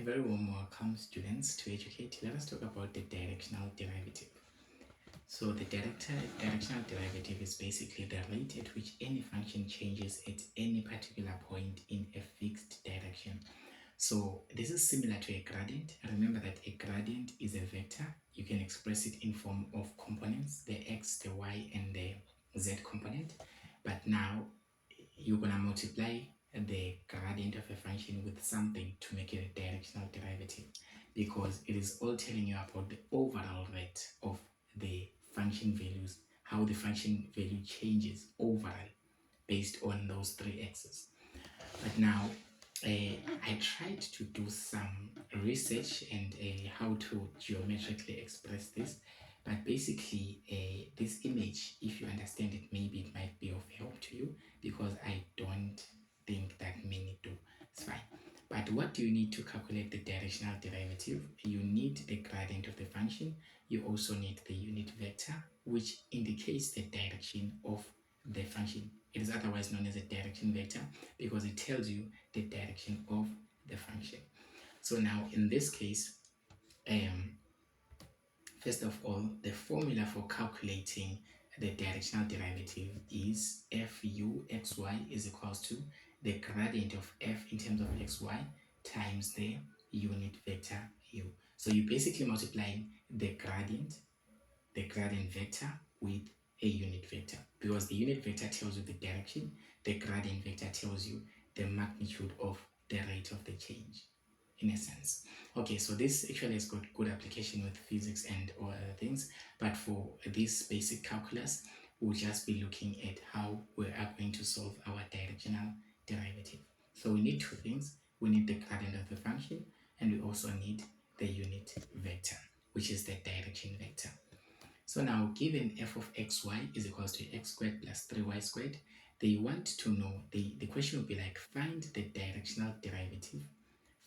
very warm welcome, students, to Edu-ca-te. Let us talk about the directional derivative. So the directional derivative is basically the rate at which any function changes at any particular point in a fixed direction. So this is similar to a gradient. Remember that a gradient is a vector. You can express it in form of components, the x, the y, and the z component. But now you're going to multiply the gradient of a function with something to make it a directional derivative, because it is all telling you about the overall rate of the function values, how the function value changes overall based on those three x's. But now I tried to do some research and how to geometrically express this. But basically, this image, if you understand it, maybe it might be of help to you, because I don't think that many do. It's fine. But what do you need to calculate the directional derivative? You need the gradient of the function. You also need the unit vector, which indicates the direction of the function. It is otherwise known as a direction vector because it tells you the direction of the function. So now in this case, first of all, the formula for calculating the directional derivative is f(u(xy) is equals to the gradient of f in terms of xy times the unit vector u. So you basically multiplying the gradient vector with a unit vector, because the unit vector tells you the direction, the gradient vector tells you the magnitude of the rate of the change, in a sense. Okay, so this actually has got good application with physics and all other things, but for this basic calculus, we'll just be looking at how we are going to solve our directional derivative. So we need two things. We need the gradient of the function, and we also need the unit vector, which is the direction vector. So now, given f of xy is equals to x squared plus 3y squared, they want to know, the question would be like, find the directional derivative.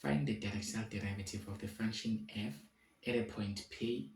Find the directional derivative of the function f at a point p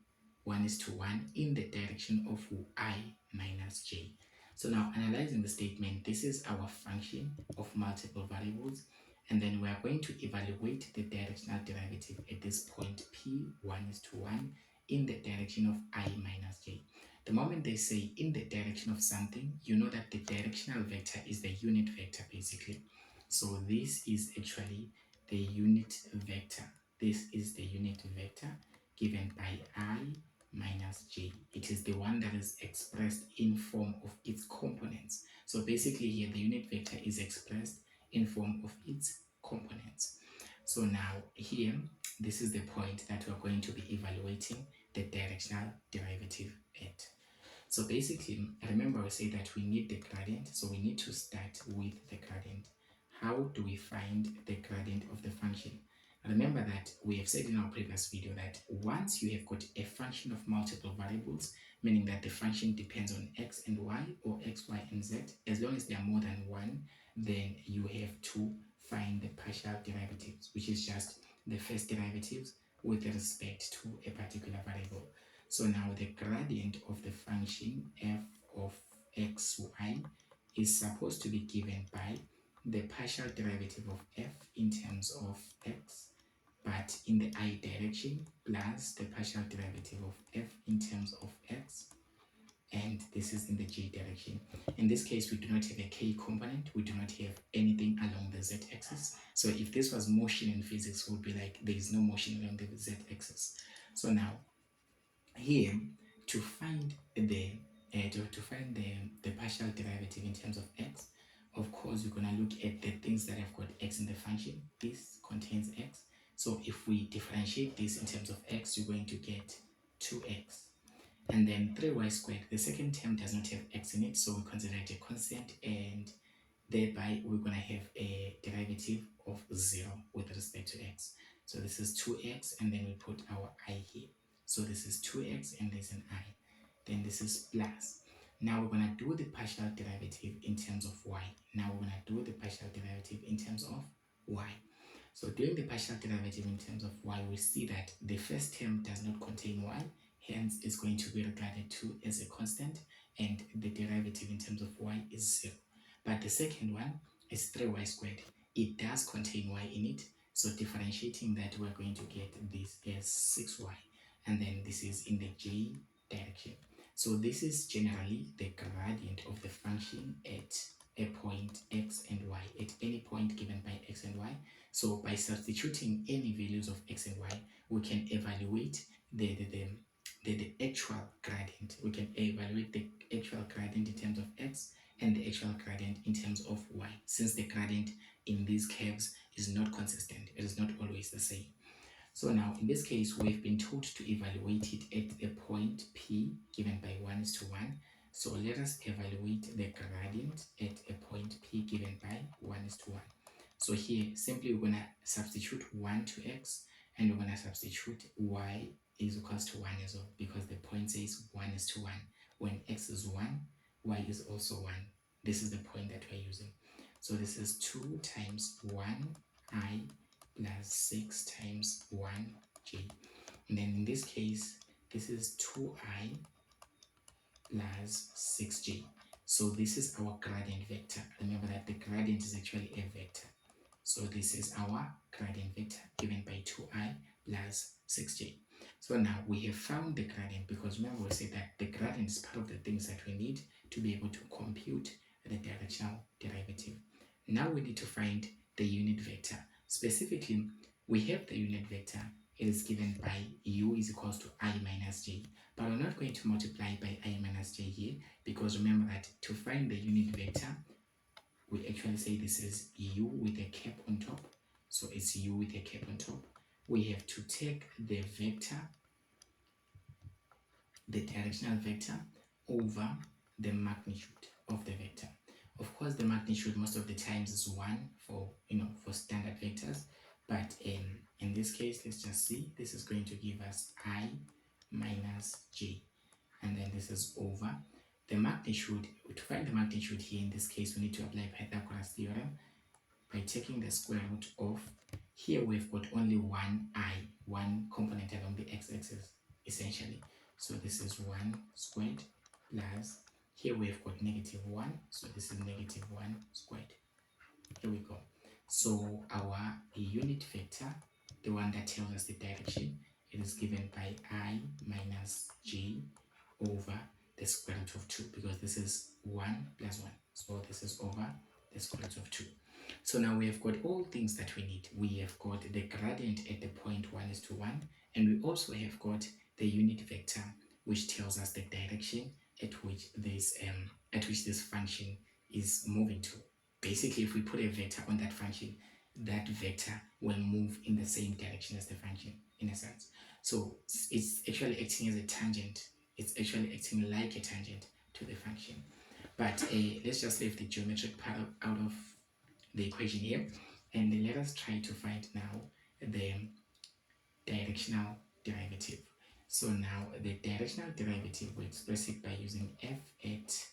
1:1 in the direction of I minus j. So now, analyzing the statement, this is our function of multiple variables, and then we are going to evaluate the directional derivative at this point p 1:1 in the direction of I minus j. The moment they say in the direction of something, you know that the directional vector is the unit vector basically. So this is actually the unit vector. This is the unit vector given by I minus j. It is the one that is expressed in form of its components. So basically here the unit vector is expressed in form of its components. So now here, this is the point that we're going to be evaluating the directional derivative at. So basically, remember we say that we need the gradient, so we need to start with the gradient. How do we find the gradient of the function? Remember that we have said in our previous video that once you have got a function of multiple variables, meaning that the function depends on x and y or x, y, and z, as long as they are more than one, then you have to find the partial derivatives, which is just the first derivatives with respect to a particular variable. So now the gradient of the function f of xy is supposed to be given by the partial derivative of f in terms of x, but in the I direction, plus the partial derivative of f in terms of x, and this is in the j direction. In this case, we do not have a k component, we do not have anything along the z-axis. So if this was motion in physics, it would be like there is no motion along the z-axis. So now here, to find the partial derivative in terms of x, of course we're going to look at the things that have got x in the function. This contains x, so if we differentiate this in terms of x, you're going to get 2x. And then 3y squared, the second term does not have x in it, so we consider it a constant, and thereby we're going to have a derivative of 0 with respect to x. So this is 2x, and then we put our I here. So this is 2x and there's an I. Then this is plus. Now we're going to do the partial derivative in terms of y. Now we're going to do the partial derivative in terms of y. So doing the partial derivative in terms of y, we see that the first term does not contain y, hence it's going to be regarded to as a constant, and the derivative in terms of y is 0. But the second one is 3y squared. It does contain y in it, So differentiating that, we're going to get this as 6y, and then this is in the j direction. So this is generally the gradient of the function at a point x and y, at any point given by x and y. So by substituting any values of x and y, we can evaluate the actual gradient. We can evaluate the actual gradient in terms of x and the actual gradient in terms of y, since the gradient in these curves is not consistent. It is not always the same. So now in this case, we've been told to evaluate it at a point P given by 1:1. So let us evaluate the gradient at a point P given by 1:1. So here, simply we're going to substitute 1 to x, and we're going to substitute y is equals to 1 as well, because the point says 1:1. When x is 1, y is also 1. This is the point that we're using. So this is 2 times 1i plus 6 times 1j. And then in this case, this is 2i plus 6j. So this is our gradient vector. Remember that the gradient is actually a vector. So this is our gradient vector given by 2i plus 6j. So now we have found the gradient, because remember we said that the gradient is part of the things that we need to be able to compute the directional derivative. Now we need to find the unit vector. Specifically, we have the unit vector. It is given by u is equals to I minus j. But we're not going to multiply by I minus j here, because remember that to find the unit vector, we actually say this is u with a cap on top. So it's u with a cap on top. We have to take the vector, the directional vector, over the magnitude of the vector. Of course, the magnitude most of the times is 1 for standard vectors, but in this case, let's just see, this is going to give us I minus j, and then this is over the magnitude. To find the magnitude here, in this case, we need to apply Pythagoras theorem by taking the square root of, here we've got only one I, one component along the x-axis, essentially. So this is 1 squared plus, here we've got -1, so this is -1 squared. Here we go. So our unit vector, the one that tells us the direction, it is given by I minus j over the square root of 2, because this is 1 plus 1. So this is over the square root of 2. So now we have got all things that we need. We have got the gradient at the point 1:1, and we also have got the unit vector, which tells us the direction at which this function is moving to. Basically, if we put a vector on that function, that vector will move in the same direction as the function, in a sense. So it's actually acting as a tangent. It's actually acting like a tangent to the function. But let's just leave the geometric part out of the equation here, and let us try to find now the directional derivative. So now the directional derivative, we express it by using f at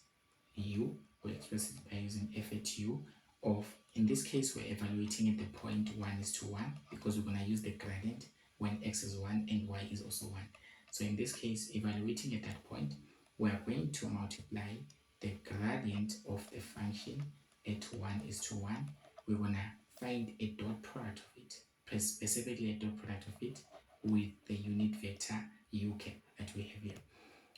u. We express it by using f at u of, in this case, we're evaluating at the point 1:1, because we're going to use the gradient when x is 1 and y is also 1. So in this case, evaluating at that point, we are going to multiply the gradient of the function at 1:1. We're going to find a dot product of it, specifically a dot product of it with the unit vector u-ca that we have here.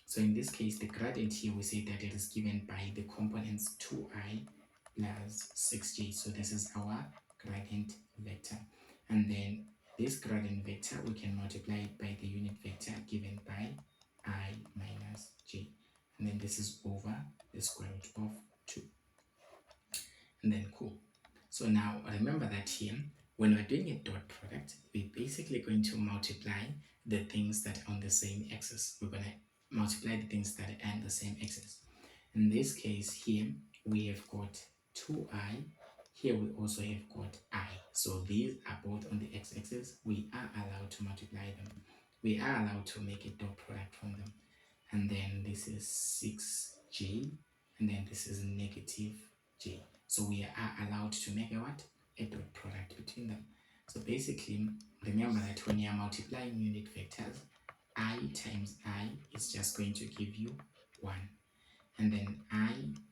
So in this case, the gradient here, we say that it is given by the components 2i plus 6j. So this is our gradient vector. And then this gradient vector, we can multiply it by the unit vector given by I minus j. And then this is over the square root of 2. And then cool. So now remember that here, when we're doing a dot product, we're basically going to multiply the things that are on the same axis. We're going to multiply the things that are on the same axis. In this case here, we have got 2i. Here we also have got I. So these are both on the x-axis. We are allowed to multiply them. We are allowed to make a dot product from them. And then this is 6j, and then this is -j. So we are allowed to make a what? A dot product between them. So basically, remember that when you are multiplying unit vectors, I times I is just going to give you 1. And then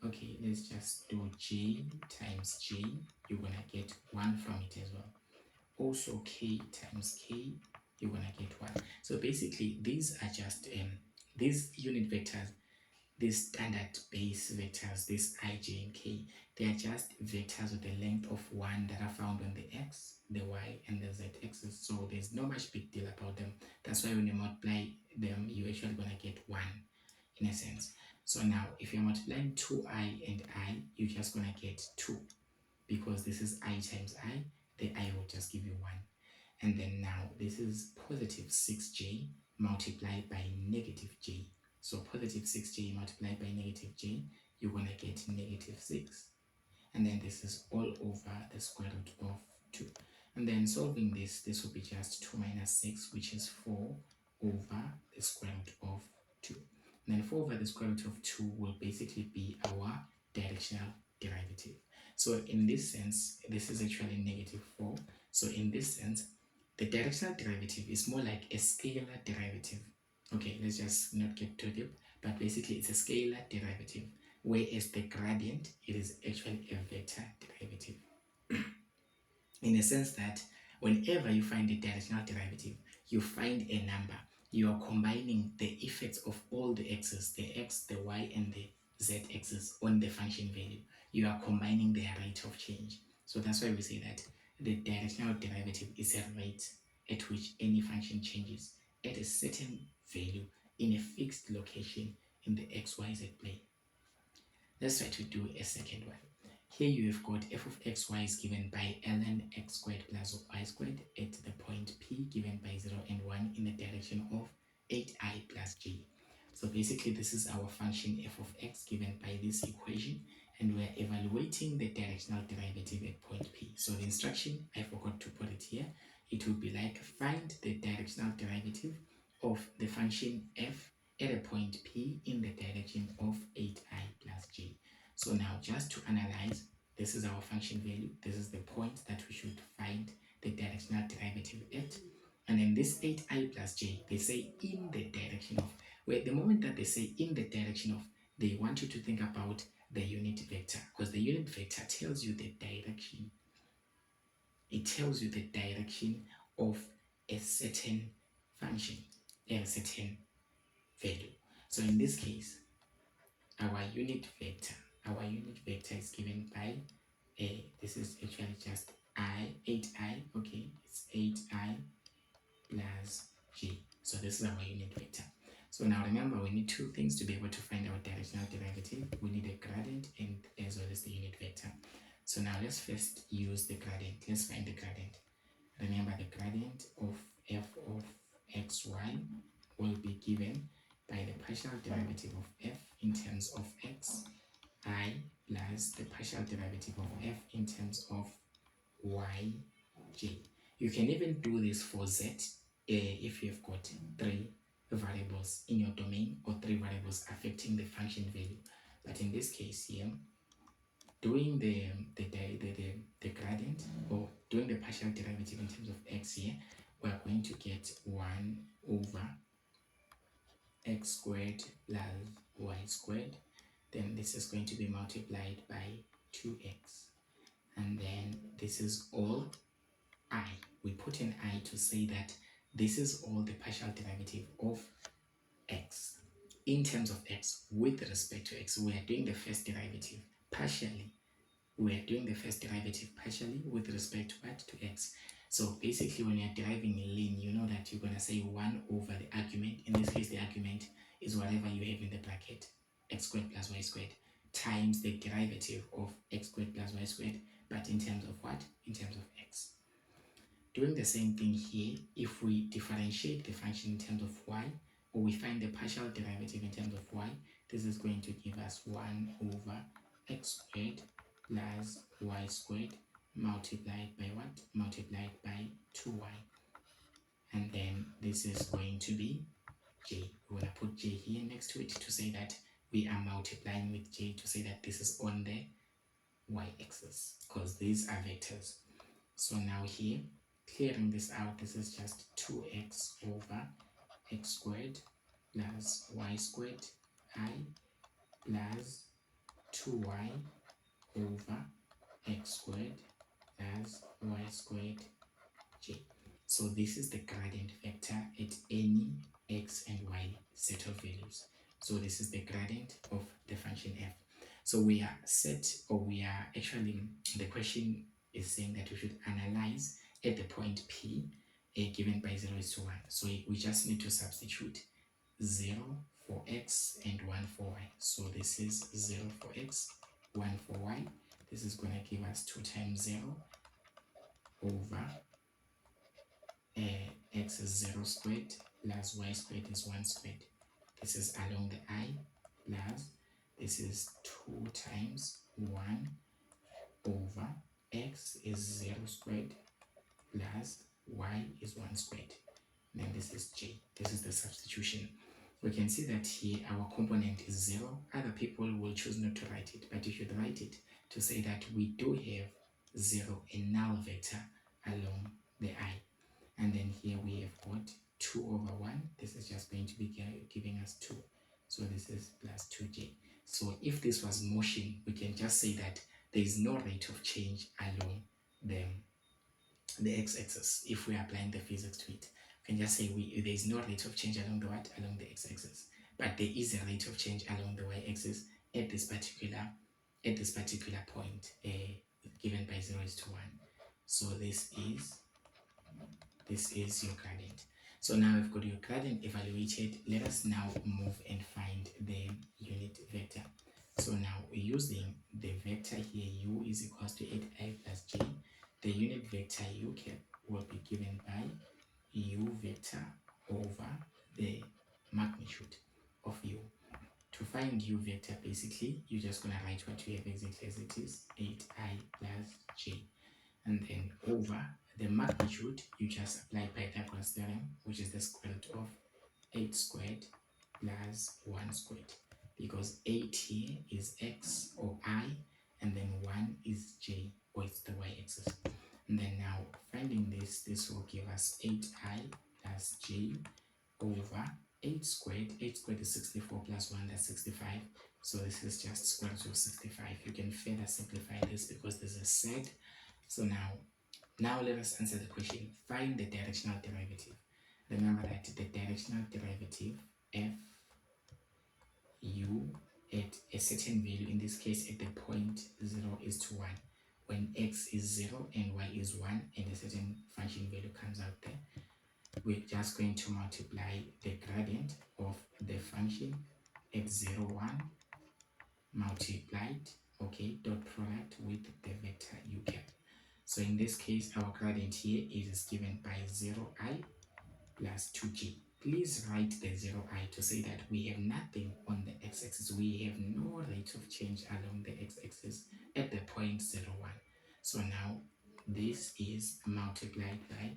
okay, let's just do j times j. You're going to get 1 from it as well. also k times k, you're gonna get 1. So basically these are just these unit vectors, these standard base vectors, this I, j, and k, they are just vectors with a length of 1 that are found on the x, the y, and the z axis. So there's no much big deal about them. That's why when you multiply them, you're actually going to get 1 in a sense. So now if you're multiplying 2i and I, you're just going to get 2 because this is I times I, the I will just give you 1. And then now this is positive 6j multiplied by negative j. So positive 6j multiplied by negative j, you're going to get negative 6. And then this is all over the square root of 2. And then solving this, this will be just 2 minus 6, which is 4 over the square root of 2. And then 4 over the square root of 2 will basically be our directional derivative. So in this sense, this is actually negative 4. So in this sense, the directional derivative is more like a scalar derivative. Okay, let's just not get too deep, but basically it's a scalar derivative, whereas the gradient, it is actually a vector derivative. In the sense that whenever you find a directional derivative, you find a number, you are combining the effects of all the x's, the x, the y, and the z axis on the function value. You are combining their rate of change. So that's why we say that the directional derivative is a rate at which any function changes at a certain value in a fixed location in the xyz plane. Let's try to do a second one. Here you have got f of xy is given by ln x squared plus y squared at the point P given by 0 and 1 in the direction of 8i plus j. So basically this is our function f of x given by this equation, and we're evaluating the directional derivative at point P. So the instruction, I forgot to put it here. It would be like find the directional derivative of the function f at a point P in the direction of 8i plus j. So now just to analyze, this is our function value. This is the point that we should find the directional derivative at. And then this 8i plus j, they say in the direction of, where the moment that they say in the direction of, they want you to think about the unit vector, because the unit vector tells you the direction. It tells you the direction of a certain function, a certain value. So in this case, our unit vector is given by this is actually just 8i, okay, it's 8i plus j. So this is our unit vector. So now remember, we need two things to be able to find our directional derivative. We need a gradient and as well as the unit vector. So now let's first use the gradient. Let's find the gradient. Remember, the gradient of f of xy will be given by the partial derivative of f in terms of x I plus the partial derivative of f in terms of y j. You can even do this for z if you've got 3 variables in your domain or 3 variables affecting the function value. But in this case here, doing the gradient or doing the partial derivative in terms of x here, we're going to get 1 over x squared plus y squared. Then this is going to be multiplied by 2x. And then this is all I. We put an I to say that this is all the partial derivative of x. In terms of x, with respect to x, we are doing the first derivative partially. We are doing the first derivative partially with respect to what? To x. So basically when you're deriving a ln, you know that you're going to say 1 over the argument. In this case, the argument is whatever you have in the bracket, x squared plus y squared, times the derivative of x squared plus y squared, but in terms of what? In terms of x. Doing the same thing here, if we differentiate the function in terms of y, or we find the partial derivative in terms of y, this is going to give us 1 over x squared plus y squared multiplied by what? Multiplied by 2y. And then this is going to be j. We're going to put j here next to it to say that we are multiplying with j, to say that this is on the y-axis, because these are vectors. So now here, clearing this out, this is just 2x over x squared plus y squared I plus 2y over x squared plus y squared j. So this is the gradient vector at any x and y set of values. So this is the gradient of the function f. So we are set, or we are actually, the question is saying that we should analyze at the point p, given by 0 is to 1. So we just need to substitute 0 for x and 1 for y. So this is 0 for x, 1 for y. This is going to give us 2 times 0 over x is 0 squared plus y squared is 1 squared. This is along the I, plus this is 2 times 1 over x is 0 squared plus y is 1 squared. Then this is j. This is the substitution. We can see that here our component is 0. Other people will choose not to write it, but you should write it to say that we do have 0, a null vector along the I. And then here we have got 2 over 1. This is just going to be giving us 2. So this is plus 2j. So if this was motion, we can just say that there is no rate of change along the x-axis. If we are applying the physics to it, we can just say there is no rate of change along the what? Along the x-axis. But there is a rate of change along the y-axis at this particular point, given by 0 is to 1. So this is your gradient. So now we've got your gradient evaluated. Let us now move and find the unit vector. So now using the vector here, u is equals to 8i plus j, the unit vector u cap will be given by u vector over the magnitude of u. To find u vector, basically, you're just going to write what you have exactly as it is, 8i plus j. And then over the magnitude, you just apply Pythagoras theorem, which is the square root of 8 squared plus 1 squared, because 8 here is x or I, and then 1 is j, or it's the y-axis. And then now finding this will give us 8i plus j over 8 squared. 8 squared is 64 plus 1, that's 65. So this is just square root of 65. You can further simplify this because there's a set. So now let us answer the question. Find the directional derivative. Remember that the directional derivative f u at a certain value, in this case at the point 0 is to 1, when x is 0 and y is 1 and a certain function value comes out there, we're just going to multiply the gradient of the function at 0, 1 multiplied, okay, dot product with the vector u cap. So in this case, our gradient here is given by 0i plus 2j. Please write the 0i to say that we have nothing on the x-axis. We have no rate of change along the x-axis at the point 0, 1. So now this is multiplied by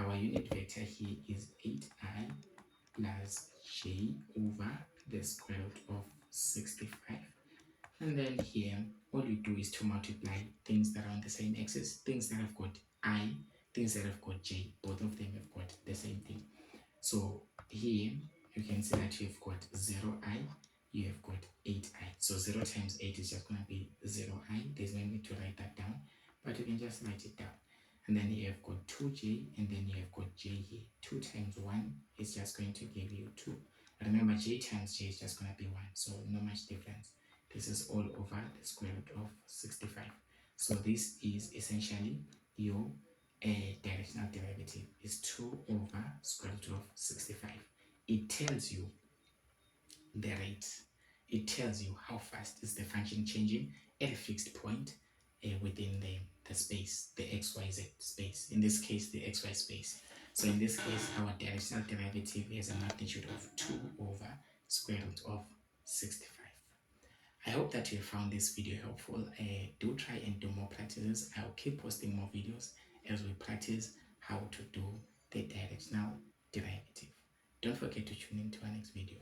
our unit vector here is 8i plus j over the square root of 65. And then here, all you do is to multiply things that are on the same axis, things that have got I, things that have got j. Both of them have got the same thing. So here, you can see that you've got 0i, you have got 8i. So 0 times 8 is just going to be 0i. There's no need to write that down, but you can just write it down. And then you have got 2j, and then you have got j here. 2 times 1 is just going to give you 2. Remember, j times j is just going to be 1, so not much difference. This is all over the square root of 65. So this is essentially your directional derivative is 2 over square root of 65. It tells you the rate. It tells you how fast is the function changing at a fixed point within the space, the xyz space. In this case, the xy space. So in this case, our directional derivative has a magnitude of 2 over square root of 65. I hope that you found this video helpful. Do try and do more practices. I'll keep posting more videos as we practice how to do the directional derivative. Don't forget to tune in to our next video.